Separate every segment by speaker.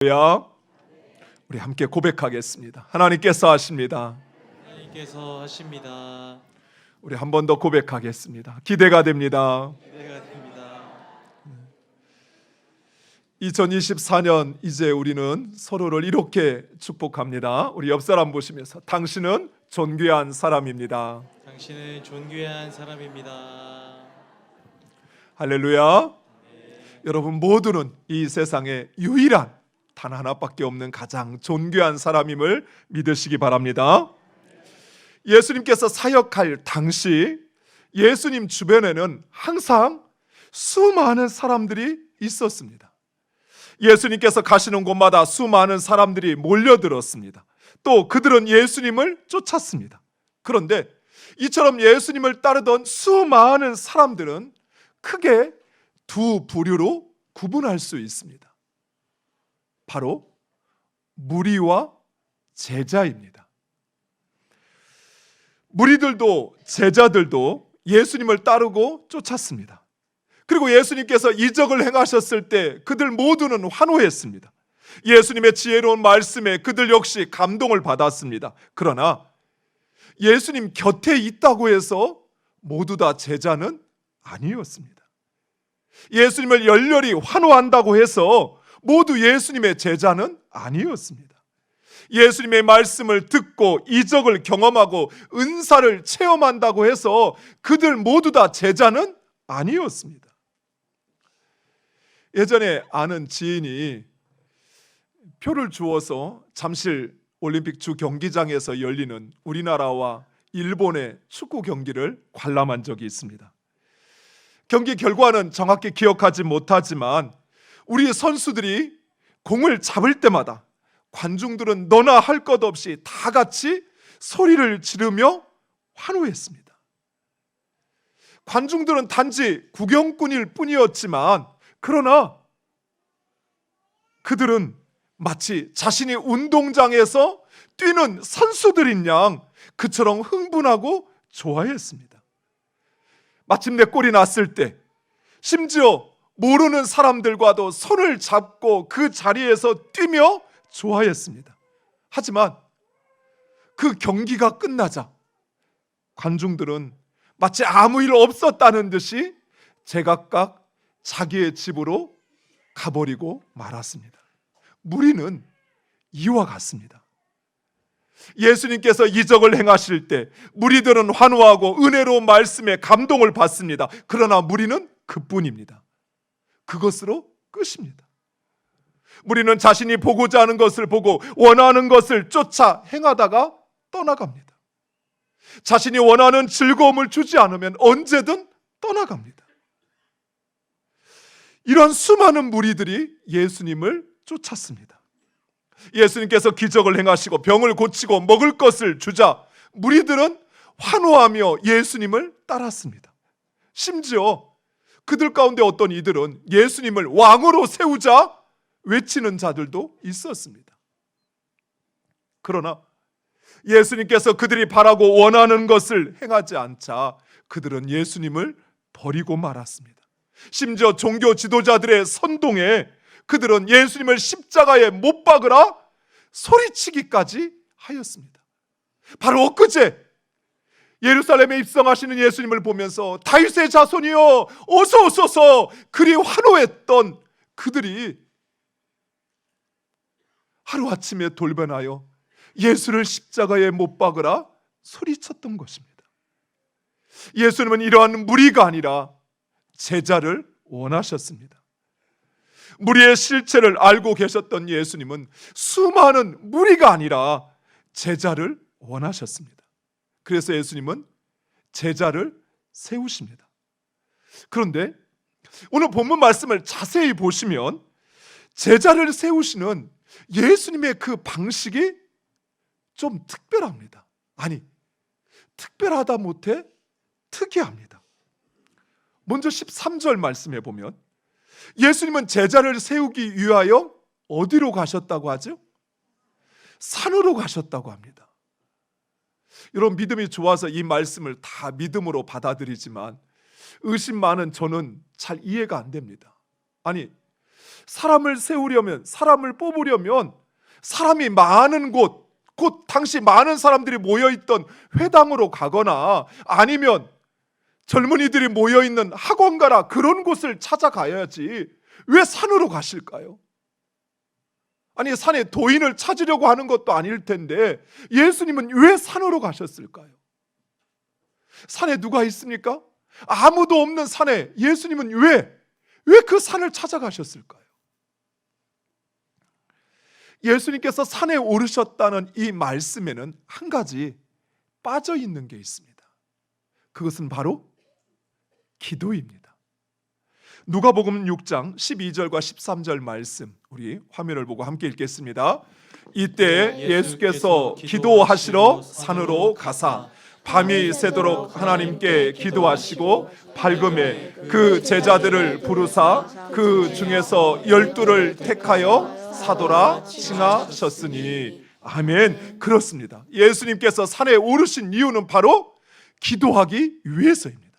Speaker 1: 할렐루야. 우리 함께 고백하겠습니다. 하나님께서 하십니다.
Speaker 2: 하나님께서 하십니다.
Speaker 1: 우리 한 번 더 고백하겠습니다. 기대가 됩니다.
Speaker 2: 기대가 됩니다.
Speaker 1: 2024년 이제 우리는 서로를 이렇게 축복합니다. 우리 옆 사람 보시면서 당신은 존귀한 사람입니다.
Speaker 2: 당신은 존귀한 사람입니다.
Speaker 1: 할렐루야. 여러분 모두는 이 세상에 유일한 단 하나밖에 없는 가장 존귀한 사람임을 믿으시기 바랍니다. 예수님께서 사역할 당시 예수님 주변에는 항상 수많은 사람들이 있었습니다. 예수님께서 가시는 곳마다 수많은 사람들이 몰려들었습니다. 또 그들은 예수님을 쫓았습니다. 그런데 이처럼 예수님을 따르던 수많은 사람들은 크게 두 부류로 구분할 수 있습니다. 바로 무리와 제자입니다. 무리들도 제자들도 예수님을 따르고 쫓았습니다. 그리고 예수님께서 이적을 행하셨을 때 그들 모두는 환호했습니다. 예수님의 지혜로운 말씀에 그들 역시 감동을 받았습니다. 그러나 예수님 곁에 있다고 해서 모두 다 제자는 아니었습니다. 예수님을 열렬히 환호한다고 해서 모두 예수님의 제자는 아니었습니다. 예수님의 말씀을 듣고 이적을 경험하고 은사를 체험한다고 해서 그들 모두 다 제자는 아니었습니다. 예전에 아는 지인이 표를 주어서 잠실 올림픽 주 경기장에서 열리는 우리나라와 일본의 축구 경기를 관람한 적이 있습니다. 경기 결과는 정확히 기억하지 못하지만 우리 선수들이 공을 잡을 때마다 관중들은 너나 할 것 없이 다 같이 소리를 지르며 환호했습니다. 관중들은 단지 구경꾼일 뿐이었지만 그러나 그들은 마치 자신이 운동장에서 뛰는 선수들인 양 그처럼 흥분하고 좋아했습니다. 마침내 골이 났을 때 심지어 모르는 사람들과도 손을 잡고 그 자리에서 뛰며 좋아했습니다. 하지만 그 경기가 끝나자 관중들은 마치 아무 일 없었다는 듯이 제각각 자기의 집으로 가버리고 말았습니다. 무리는 이와 같습니다. 예수님께서 이적을 행하실 때 무리들은 환호하고 은혜로운 말씀에 감동을 받습니다. 그러나 무리는 그뿐입니다. 그것으로 끝입니다. 우리는 자신이 보고자 하는 것을 보고 원하는 것을 쫓아 행하다가 떠나갑니다. 자신이 원하는 즐거움을 주지 않으면 언제든 떠나갑니다. 이런 수많은 무리들이 예수님을 쫓았습니다. 예수님께서 기적을 행하시고 병을 고치고 먹을 것을 주자 무리들은 환호하며 예수님을 따랐습니다. 심지어 그들 가운데 어떤 이들은 예수님을 왕으로 세우자 외치는 자들도 있었습니다. 그러나 예수님께서 그들이 바라고 원하는 것을 행하지 않자 그들은 예수님을 버리고 말았습니다. 심지어 종교 지도자들의 선동에 그들은 예수님을 십자가에 못 박으라 소리치기까지 하였습니다. 바로 엊그제 예루살렘에 입성하시는 예수님을 보면서 다윗의 자손이여 어서 오소서 그리 환호했던 그들이 하루아침에 돌변하여 예수를 십자가에 못 박으라 소리쳤던 것입니다. 예수님은 이러한 무리가 아니라 제자를 원하셨습니다. 무리의 실체를 알고 계셨던 예수님은 수많은 무리가 아니라 제자를 원하셨습니다. 그래서 예수님은 제자를 세우십니다. 그런데 오늘 본문 말씀을 자세히 보시면 제자를 세우시는 예수님의 그 방식이 좀 특별합니다. 아니, 특별하다 못해 특이합니다. 먼저 13절 말씀해 보면 예수님은 제자를 세우기 위하여 어디로 가셨다고 하죠? 산으로 가셨다고 합니다. 여러분 믿음이 좋아서 이 말씀을 다 믿음으로 받아들이지만 의심 많은 저는 잘 이해가 안 됩니다. 아니 사람을 세우려면, 사람을 뽑으려면 사람이 많은 곳, 곧 당시 많은 사람들이 모여있던 회당으로 가거나 아니면 젊은이들이 모여있는 학원가라 그런 곳을 찾아가야지 왜 산으로 가실까요? 아니, 산에 도인을 찾으려고 하는 것도 아닐 텐데 예수님은 왜 산으로 가셨을까요? 산에 누가 있습니까? 아무도 없는 산에 예수님은 왜 그 산을 찾아가셨을까요? 예수님께서 산에 오르셨다는 이 말씀에는 한 가지 빠져 있는 게 있습니다. 그것은 바로 기도입니다. 누가복음 6장 12절과 13절 말씀, 우리 화면을 보고 함께 읽겠습니다. 이때 예수께서 기도하시러 산으로 가사 밤이 새도록 하나님께 기도하시고 밝음에 그 제자들을 부르사 그 중에서 12를 택하여 사도라 칭하셨으니. 아멘. 그렇습니다. 예수님께서 산에 오르신 이유는 바로 기도하기 위해서입니다.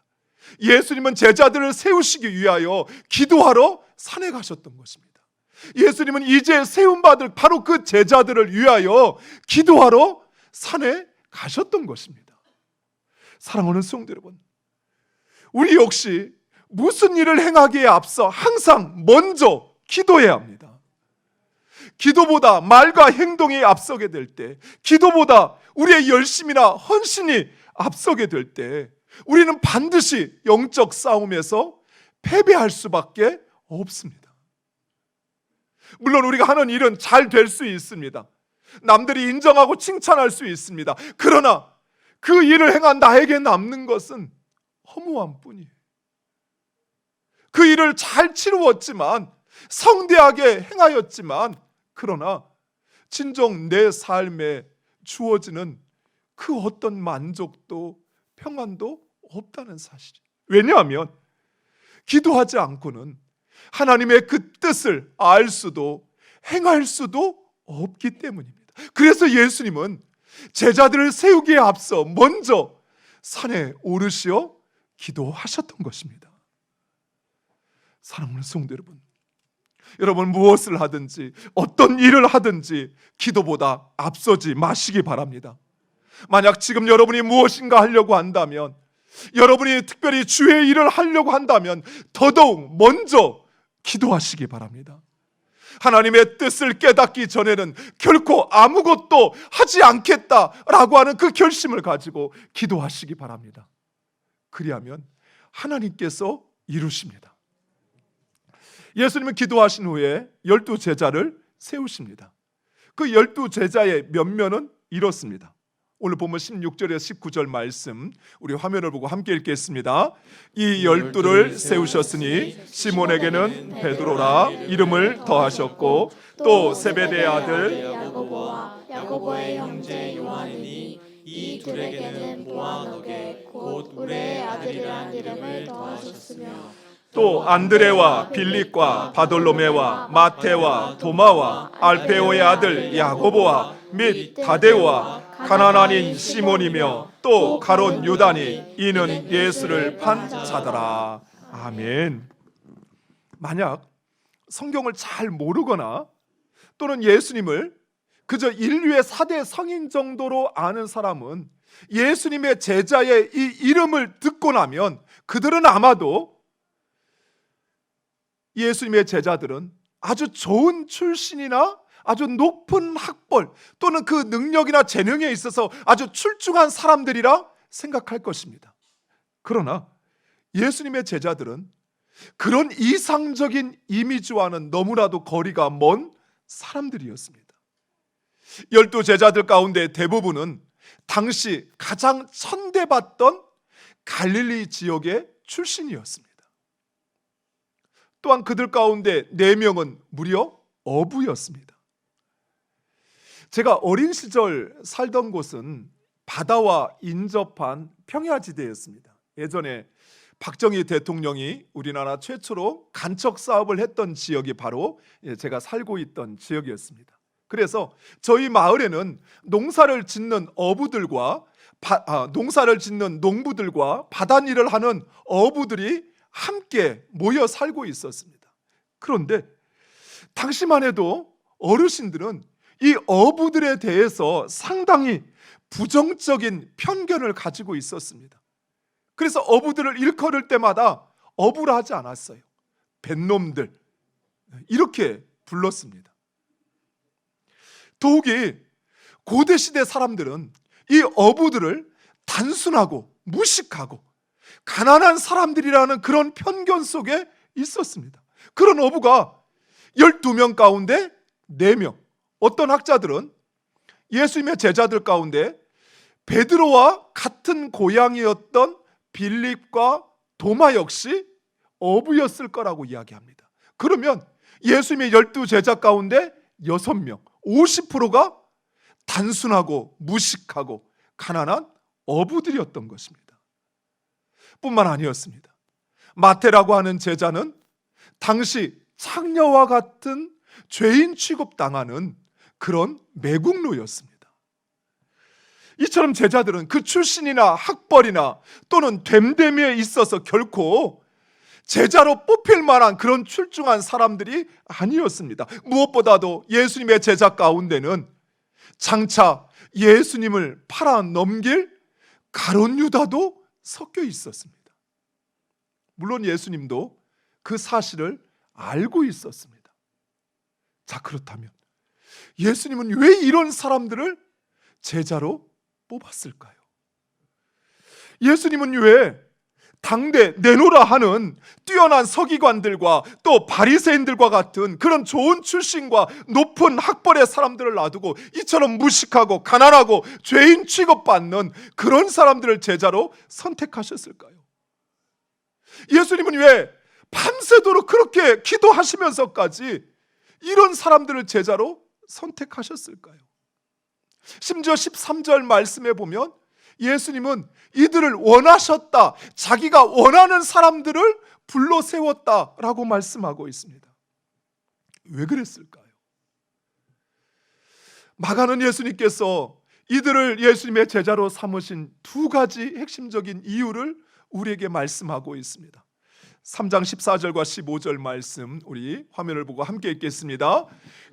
Speaker 1: 예수님은 제자들을 세우시기 위하여 기도하러 산에 가셨던 것입니다. 예수님은 이제 세움받을 바로 그 제자들을 위하여 기도하러 산에 가셨던 것입니다. 사랑하는 성도 여러분, 우리 역시 무슨 일을 행하기에 앞서 항상 먼저 기도해야 합니다. 기도보다 말과 행동이 앞서게 될 때, 기도보다 우리의 열심이나 헌신이 앞서게 될 때 우리는 반드시 영적 싸움에서 패배할 수밖에 없습니다. 물론 우리가 하는 일은 잘 될 수 있습니다. 남들이 인정하고 칭찬할 수 있습니다. 그러나 그 일을 행한 나에게 남는 것은 허무함 뿐이에요. 그 일을 잘 치루었지만, 성대하게 행하였지만, 그러나 진정 내 삶에 주어지는 그 어떤 만족도 평안도 없다는 사실이에요. 왜냐하면 기도하지 않고는 하나님의 그 뜻을 알 수도 행할 수도 없기 때문입니다. 그래서 예수님은 제자들을 세우기에 앞서 먼저 산에 오르시어 기도하셨던 것입니다. 사랑하는 성도 여러분, 여러분 무엇을 하든지 어떤 일을 하든지 기도보다 앞서지 마시기 바랍니다. 만약 지금 여러분이 무엇인가 하려고 한다면, 여러분이 특별히 주의 일을 하려고 한다면 더더욱 먼저 기도하시기 바랍니다. 하나님의 뜻을 깨닫기 전에는 결코 아무것도 하지 않겠다라고 하는 그 결심을 가지고 기도하시기 바랍니다. 그리하면 하나님께서 이루십니다. 예수님은 기도하신 후에 12제자를 세우십니다. 그 12제자의 면면은 이렇습니다. 오늘 보면 16절에서 19절 말씀, 우리 화면을 보고 함께 읽겠습니다. 이 12를 세우셨으니 시몬에게는 베드로라 이름을 더하셨고 또 세베대의 아들
Speaker 3: 야고보와 야고보의 형제 요한이니 이 둘에게는 보아너게 곧 우레의 아들이란 이름을 더하셨으며
Speaker 1: 또 안드레와 빌립과 바돌로메와 마테와 도마와 알페오의 아들 야고보와 및 다데오와 가나안인 시몬이며 또 가롯 유다니 이는 예수를 판 자더라. 아멘. 만약 성경을 잘 모르거나 또는 예수님을 그저 인류의 4대 성인 정도로 아는 사람은 예수님의 제자의 이 이름을 듣고 나면 그들은 아마도 예수님의 제자들은 아주 좋은 출신이나 아주 높은 학벌 또는 그 능력이나 재능에 있어서 아주 출중한 사람들이라 생각할 것입니다. 그러나 예수님의 제자들은 그런 이상적인 이미지와는 너무나도 거리가 먼 사람들이었습니다. 12제자들 가운데 대부분은 당시 가장 천대받던 갈릴리 지역의 출신이었습니다. 또한 그들 가운데 4명은 무려 어부였습니다. 제가 어린 시절 살던 곳은 바다와 인접한 평야지대였습니다. 예전에 박정희 대통령이 우리나라 최초로 간척 사업을 했던 지역이 바로 제가 살고 있던 지역이었습니다. 그래서 저희 마을에는 농사를 짓는 어부들과 농사를 짓는 농부들과 바닷일을 하는 어부들이 함께 모여 살고 있었습니다. 그런데 당시만 해도 어르신들은 이 어부들에 대해서 상당히 부정적인 편견을 가지고 있었습니다. 그래서 어부들을 일컬을 때마다 어부라 하지 않았어요. 뱃놈들, 이렇게 불렀습니다. 더욱이 고대 시대 사람들은 이 어부들을 단순하고 무식하고 가난한 사람들이라는 그런 편견 속에 있었습니다. 그런 어부가 12명 가운데 4명, 어떤 학자들은 예수님의 제자들 가운데 베드로와 같은 고향이었던 빌립과 도마 역시 어부였을 거라고 이야기합니다. 그러면 예수님의 12제자 가운데 6명, 50%가 단순하고 무식하고 가난한 어부들이었던 것입니다. 뿐만 아니었습니다. 마태라고 하는 제자는 당시 창녀와 같은 죄인 취급당하는 그런 매국노였습니다. 이처럼 제자들은 그 출신이나 학벌이나 또는 됨됨이에 있어서 결코 제자로 뽑힐 만한 그런 출중한 사람들이 아니었습니다. 무엇보다도 예수님의 제자 가운데는 장차 예수님을 팔아 넘길 가룟 유다도 섞여 있었습니다. 물론 예수님도 그 사실을 알고 있었습니다. 자, 그렇다면 예수님은 왜 이런 사람들을 제자로 뽑았을까요? 예수님은 왜 당대 내노라 하는 뛰어난 서기관들과 또 바리새인들과 같은 그런 좋은 출신과 높은 학벌의 사람들을 놔두고 이처럼 무식하고 가난하고 죄인 취급받는 그런 사람들을 제자로 선택하셨을까요? 예수님은 왜 밤새도록 그렇게 기도하시면서까지 이런 사람들을 제자로 선택하셨을까요? 심지어 13절 말씀에 보면 예수님은 이들을 원하셨다, 자기가 원하는 사람들을 불러 세웠다라고 말씀하고 있습니다. 왜 그랬을까요? 마가는 예수님께서 이들을 예수님의 제자로 삼으신 2가지 핵심적인 이유를 우리에게 말씀하고 있습니다. 3장 14절과 15절 말씀 우리 화면을 보고 함께 읽겠습니다.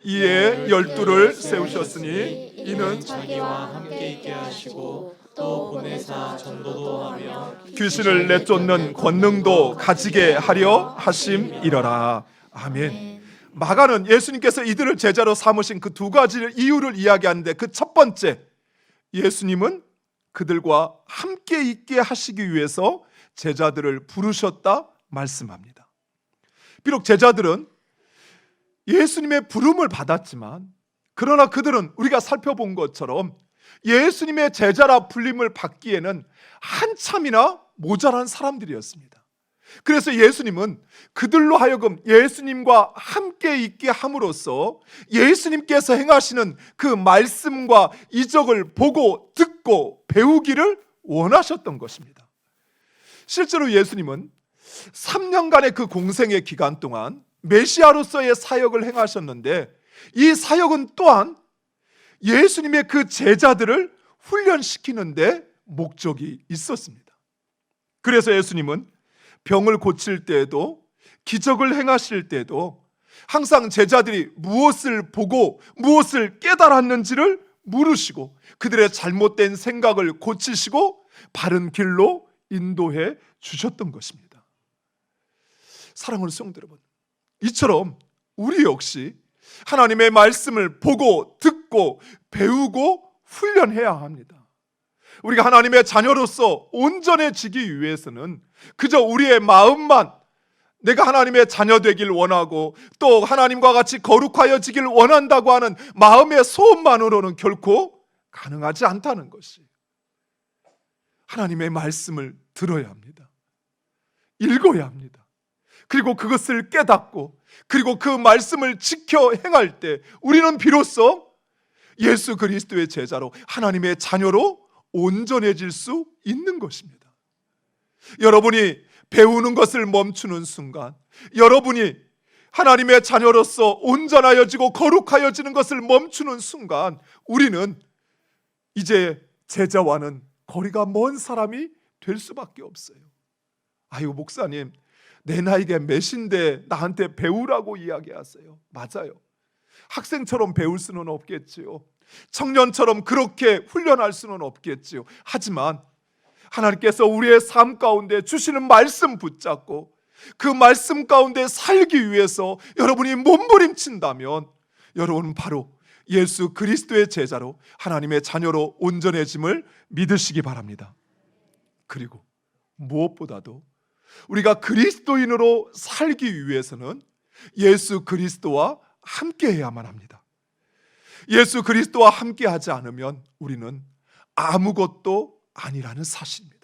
Speaker 1: 이에 12를 세우셨으니 이는
Speaker 2: 자기와 함께 있게 하시고 또 보내사 전도도 하며
Speaker 1: 귀신을 내쫓는 권능도 가지게 하려 하심이러라. 아멘. 마가는 예수님께서 이들을 제자로 삼으신 그 2가지 이유를 이야기하는데 그 첫 번째, 예수님은 그들과 함께 있게 하시기 위해서 제자들을 부르셨다 말씀합니다. 비록 제자들은 예수님의 부름을 받았지만 그러나 그들은 우리가 살펴본 것처럼 예수님의 제자라 불림을 받기에는 한참이나 모자란 사람들이었습니다. 그래서 예수님은 그들로 하여금 예수님과 함께 있게 함으로써 예수님께서 행하시는 그 말씀과 이적을 보고 듣고 배우기를 원하셨던 것입니다. 실제로 예수님은 3년간의 그 공생의 기간 동안 메시아로서의 사역을 행하셨는데 이 사역은 또한 예수님의 그 제자들을 훈련시키는 데 목적이 있었습니다. 그래서 예수님은 병을 고칠 때에도 기적을 행하실 때에도 항상 제자들이 무엇을 보고 무엇을 깨달았는지를 물으시고 그들의 잘못된 생각을 고치시고 바른 길로 인도해 주셨던 것입니다. 사랑하는 성도 여러분, 이처럼 우리 역시 하나님의 말씀을 보고 듣고 배우고 훈련해야 합니다. 우리가 하나님의 자녀로서 온전해지기 위해서는 그저 우리의 마음만 내가 하나님의 자녀 되길 원하고 또 하나님과 같이 거룩하여지길 원한다고 하는 마음의 소원만으로는 결코 가능하지 않다는 것이, 하나님의 말씀을 들어야 합니다. 읽어야 합니다. 그리고 그것을 깨닫고 그리고 그 말씀을 지켜 행할 때 우리는 비로소 예수 그리스도의 제자로 하나님의 자녀로 온전해질 수 있는 것입니다. 여러분이 배우는 것을 멈추는 순간, 여러분이 하나님의 자녀로서 온전하여지고 거룩하여지는 것을 멈추는 순간 우리는 이제 제자와는 거리가 먼 사람이 될 수밖에 없어요. 아유 목사님, 내 나이가 몇인데 나한테 배우라고 이야기하세요. 맞아요. 학생처럼 배울 수는 없겠지요. 청년처럼 그렇게 훈련할 수는 없겠지요. 하지만 하나님께서 우리의 삶 가운데 주시는 말씀 붙잡고 그 말씀 가운데 살기 위해서 여러분이 몸부림친다면 여러분은 바로 예수 그리스도의 제자로 하나님의 자녀로 온전해짐을 믿으시기 바랍니다. 그리고 무엇보다도 우리가 그리스도인으로 살기 위해서는 예수 그리스도와 함께해야만 합니다. 예수 그리스도와 함께하지 않으면 우리는 아무것도 아니라는 사실입니다.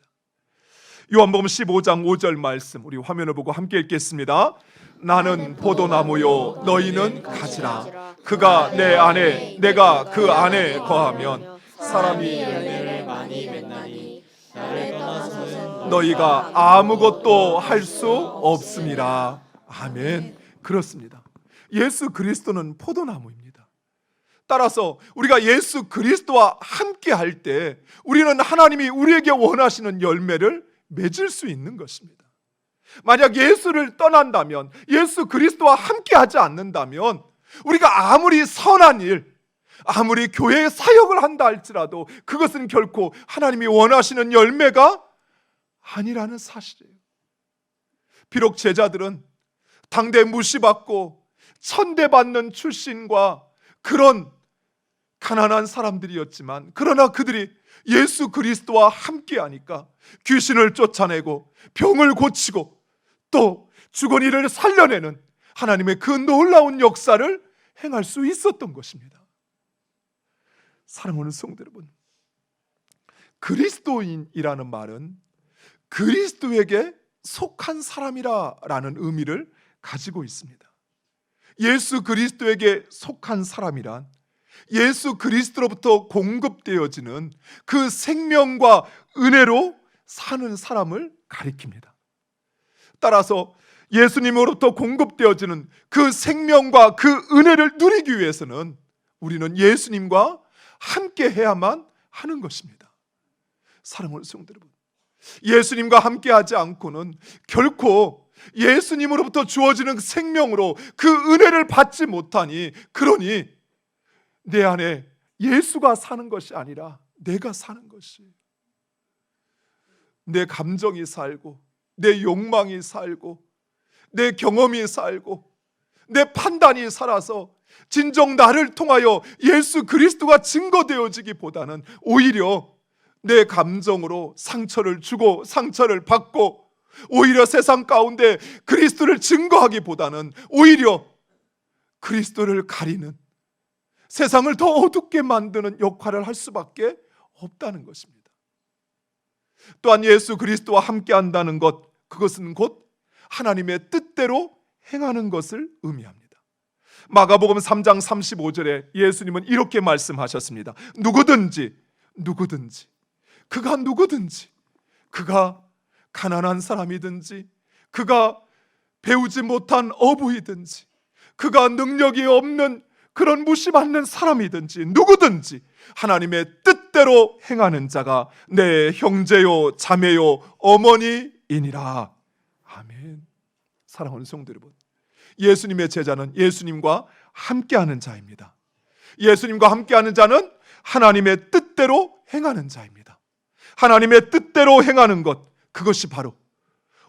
Speaker 1: 요한복음 15장 5절 말씀 우리 화면을 보고 함께 읽겠습니다. 나는 포도나무요 너희는 가지라. 그가 내 안에 내가 그 안에 거하면 사람이
Speaker 2: 열매를 많이 맺나니 나를 떠나서는
Speaker 1: 너희가 아무것도 할 수 없음이라. 아멘. 그렇습니다. 예수 그리스도는 포도나무입니다. 따라서 우리가 예수 그리스도와 함께 할 때 우리는 하나님이 우리에게 원하시는 열매를 맺을 수 있는 것입니다. 만약 예수를 떠난다면, 예수 그리스도와 함께 하지 않는다면 우리가 아무리 선한 일, 아무리 교회의 사역을 한다 할지라도 그것은 결코 하나님이 원하시는 열매가 아니라는 사실이에요. 비록 제자들은 당대 무시받고 천대받는 출신과 그런 가난한 사람들이었지만, 그러나 그들이 예수 그리스도와 함께하니까 귀신을 쫓아내고 병을 고치고 또 죽은 이를 살려내는 하나님의 그 놀라운 역사를 행할 수 있었던 것입니다. 사랑하는 성도 여러분, 그리스도인이라는 말은 그리스도에게 속한 사람이라는 의미를 가지고 있습니다. 예수 그리스도에게 속한 사람이란 예수 그리스도로부터 공급되어지는 그 생명과 은혜로 사는 사람을 가리킵니다. 따라서 예수님으로부터 공급되어지는 그 생명과 그 은혜를 누리기 위해서는 우리는 예수님과 함께 해야만 하는 것입니다. 사랑하는 성도 여러분, 예수님과 함께 하지 않고는 결코 예수님으로부터 주어지는 생명으로 그 은혜를 받지 못하니, 그러니 내 안에 예수가 사는 것이 아니라 내가 사는 것이, 내 감정이 살고 내 욕망이 살고 내 경험이 살고 내 판단이 살아서 진정 나를 통하여 예수 그리스도가 증거되어지기보다는 오히려 내 감정으로 상처를 주고 상처를 받고 오히려 세상 가운데 그리스도를 증거하기보다는 오히려 그리스도를 가리는, 세상을 더 어둡게 만드는 역할을 할 수밖에 없다는 것입니다. 또한 예수 그리스도와 함께 한다는 것, 그것은 곧 하나님의 뜻대로 행하는 것을 의미합니다. 마가복음 3장 35절에 예수님은 이렇게 말씀하셨습니다. 누구든지 그가 누구든지, 그가 가난한 사람이든지, 그가 배우지 못한 어부이든지, 그가 능력이 없는 그런 무시받는 사람이든지 누구든지 하나님의 뜻대로 행하는 자가 내 형제요 자매요 어머니이니라. 아멘. 사랑하는 성도 여러분, 예수님의 제자는 예수님과 함께하는 자입니다. 예수님과 함께하는 자는 하나님의 뜻대로 행하는 자입니다. 하나님의 뜻대로 행하는 것, 그것이 바로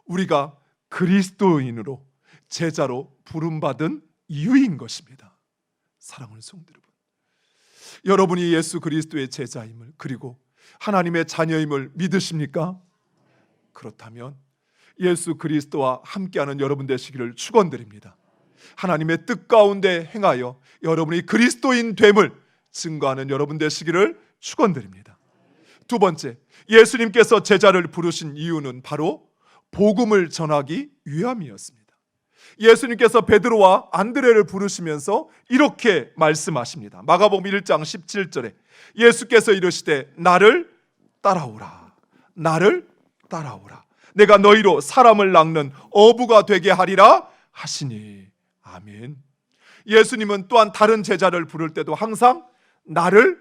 Speaker 1: 우리가 그리스도인으로 제자로 부름받은 이유인 것입니다. 사랑하는 성도 여러분, 여러분이 예수 그리스도의 제자임을, 그리고 하나님의 자녀임을 믿으십니까? 그렇다면 예수 그리스도와 함께하는 여러분 되시기를 축원드립니다. 하나님의 뜻 가운데 행하여 여러분이 그리스도인 됨을 증거하는 여러분 되시기를 축원드립니다. 두 번째, 예수님께서 제자를 부르신 이유는 바로 복음을 전하기 위함이었습니다. 예수님께서 베드로와 안드레를 부르시면서 이렇게 말씀하십니다. 마가복음 1장 17절에 예수께서 이르시되 나를 따라오라, 나를 따라오라, 내가 너희로 사람을 낚는 어부가 되게 하리라 하시니. 아멘. 예수님은 또한 다른 제자를 부를 때도 항상 나를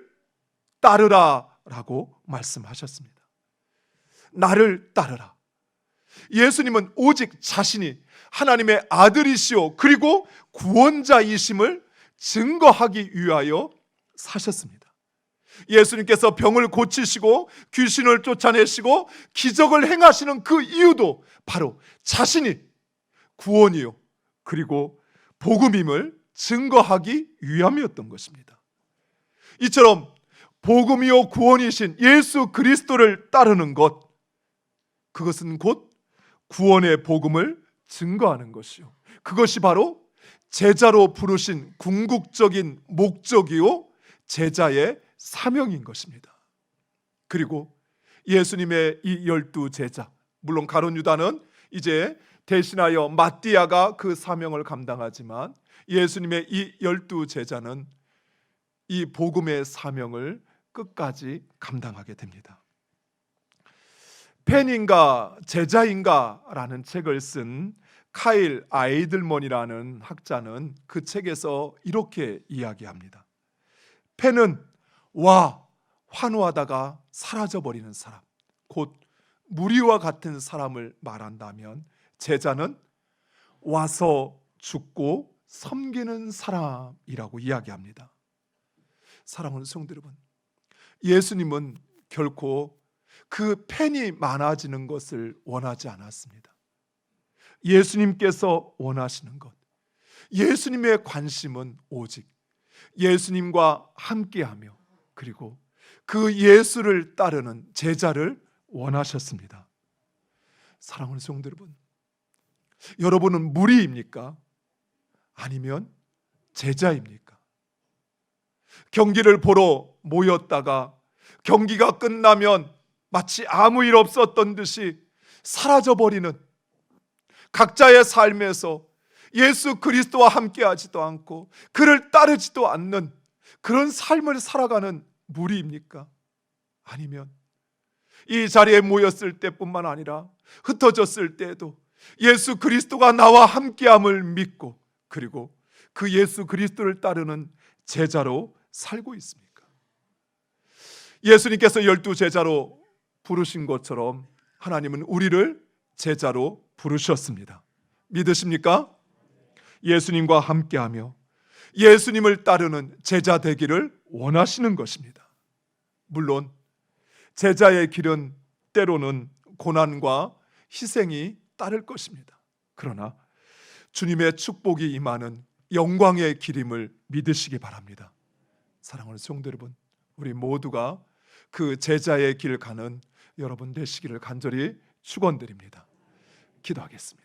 Speaker 1: 따르라 라고 말씀하셨습니다. 나를 따르라. 예수님은 오직 자신이 하나님의 아들이시오 그리고 구원자이심을 증거하기 위하여 사셨습니다. 예수님께서 병을 고치시고 귀신을 쫓아내시고 기적을 행하시는 그 이유도 바로 자신이 구원이요 그리고 복음임을 증거하기 위함이었던 것입니다. 이처럼 복음이요 구원이신 예수 그리스도를 따르는 것, 그것은 곧 구원의 복음을 증거하는 것이요, 그것이 바로 제자로 부르신 궁극적인 목적이요 제자의 사명인 것입니다. 그리고 예수님의 이 12제자, 물론 가룟 유다는 이제 대신하여 마띠아가 그 사명을 감당하지만 예수님의 이 12제자는 이 복음의 사명을 끝까지 감당하게 됩니다. 팬인가 제자인가 라는 책을 쓴 카일 아이들먼이라는 학자는 그 책에서 이렇게 이야기합니다. 팬은 와 환호하다가 사라져버리는 사람, 곧 무리와 같은 사람을 말한다면, 제자는 와서 죽고 섬기는 사람이라고 이야기합니다. 사랑하는 성도 여러분, 예수님은 결코 그 팬이 많아지는 것을 원하지 않았습니다. 예수님께서 원하시는 것, 예수님의 관심은 오직 예수님과 함께하며 그리고 그 예수를 따르는 제자를 원하셨습니다. 사랑하는 성도 여러분, 여러분은 무리입니까? 아니면 제자입니까? 경기를 보러 모였다가 경기가 끝나면 마치 아무 일 없었던 듯이 사라져버리는, 각자의 삶에서 예수 그리스도와 함께하지도 않고 그를 따르지도 않는 그런 삶을 살아가는 무리입니까? 아니면 이 자리에 모였을 때뿐만 아니라 흩어졌을 때에도 예수 그리스도가 나와 함께함을 믿고 그리고 그 예수 그리스도를 따르는 제자로 살고 있습니까? 예수님께서 12제자로 부르신 것처럼 하나님은 우리를 제자로 부르셨습니다. 믿으십니까? 예수님과 함께하며 예수님을 따르는 제자 되기를 원하시는 것입니다. 물론 제자의 길은 때로는 고난과 희생이 따를 것입니다. 그러나 주님의 축복이 임하는 영광의 길임을 믿으시기 바랍니다. 사랑하는 성도 여러분, 우리 모두가 그 제자의 길 가는 여러분 되시기를 간절히 축원드립니다. 기도하겠습니다.